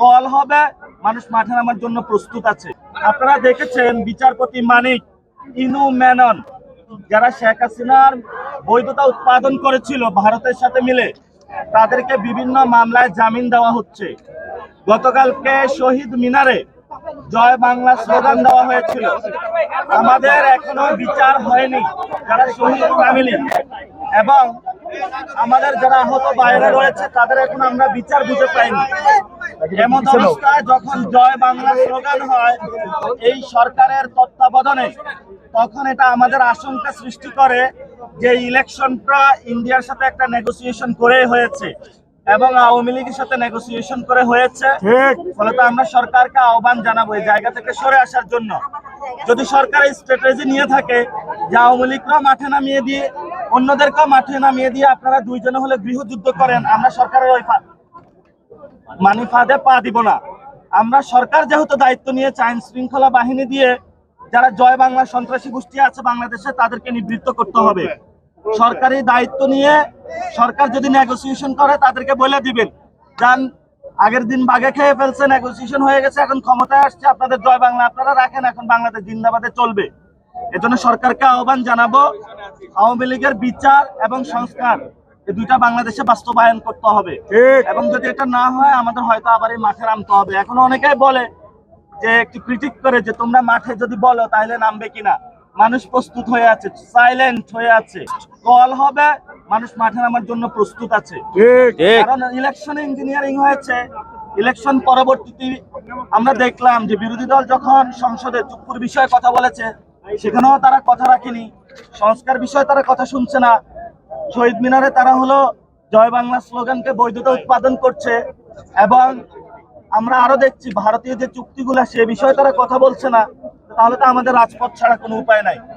Call হবে, মানুষ মাঠে নামার জন্য প্রস্তুত আছে। আপনারা দেখেছেন বিচারপতি মানিক, ইনু মেনন, যারা শেখ হাসিনার বৈধতা উৎপাদন করেছিল ভারতের সাথে মিলে, তাদেরকে বিভিন্ন মামলায় জামিন দেওয়া হচ্ছে। গতকালকে শহীদ মিনারে জয় বাংলা স্লোগান দেওয়া হয়েছিল। আমাদের এখনো বিচার হয়নি যারা শহীদ ফ্যামিলি এবং আমাদের যারা আহত বাইরে রয়েছে, তাদের এখন আমরা বিচার বুঝে পাইনি। এমন অবস্থায় যখন জয় বাংলা স্লোগান হয় এই সরকারের তত্ত্বাবধানে, তখন এটা আমাদের আশঙ্কা সৃষ্টি করে যে ইলেকশনটা ইন্ডিয়ার সাথে একটা নেগোসিয়েশন করে হয়েছে এবং আওয়ামী লীগের সাথে নেগোসিয়েশন করে হয়েছে। ফলে তো আমরা সরকারকে আহ্বান জানাবো এই জায়গা থেকে সরে আসার জন্য। যদি সরকার এই স্ট্র্যাটেজি নিয়ে থাকে যে আওয়ামী লীগরাও মাঠে নামিয়ে দিয়ে অন্যদেরকেও মাঠে নামিয়ে দিয়ে আপনারা দুইজনে হলে গৃহযুদ্ধ করেন, আমরা সরকারের ওই ফাঁদে পা দিব না। আমরা সরকার যেহেতু দায়িত্ব নিয়েছে আইন শৃঙ্খলা বাহিনী দিয়ে যারা জয় বাংলা সন্ত্রাসী গোষ্ঠী আছে বাংলাদেশে, তাদেরকে নিবৃত্ত করতে হবে। সরকারি দায়িত্ব নিয়ে সরকার যদি নেগোসিয়েশন করে তাদেরকে বলে দিবেন, যান আগের দিন বাগে খেয়ে ফেলছে, নেগোসিয়েশন হয়ে গেছে, এখন ক্ষমতায় আসছে, আপনাদের জয় বাংলা আপনারা রাখেন, এখন বাংলাদেশ জিন্দাবাদে চলবে। এজন্য সরকারকে আহ্বান জানাবো, আওয়ামী লীগের বিচার এবং সংস্কার এই দুইটা বাংলাদেশে বাস্তবায়ন করতে হবে এবং যদি এটা না হয় আমাদের হয়তো আবার এই মাঠে নামতে হবে। এখনো অনেকেই বলে যে একটু ক্রিটিক করে যে তোমরা মাঠে যদি বলো তাহলে নামবে কিনা। মানুষ প্রস্তুত হয়ে আছে, সাইলেন্ট হয়ে আছে। কল হবে, মানুষ মাঠে নামার জন্য প্রস্তুত আছে। কারণ ইলেকশন ইঞ্জিনিয়ারিং হয়েছে। ইলেকশন পরবর্তীতে আমরা দেখলাম যে বিরোধী দল যখন সংসদে চুক্তির বিষয়ে কথা বলেছে, সেখানেও তারা কথা রাখেনি। সংস্কার বিষয়ে তারা কথা শুনছে না। শহীদ মিনারে তারা হলো জয় বাংলা স্লোগানকে বৈধতা উৎপাদন করছে এবং আমরা আরো দেখছি ভারতীয় যে চুক্তিগুলা সে বিষয়ে তারা কথা বলছে না। তাহলে তো আমাদের রাজপথ ছাড়া কোনো উপায় নাই।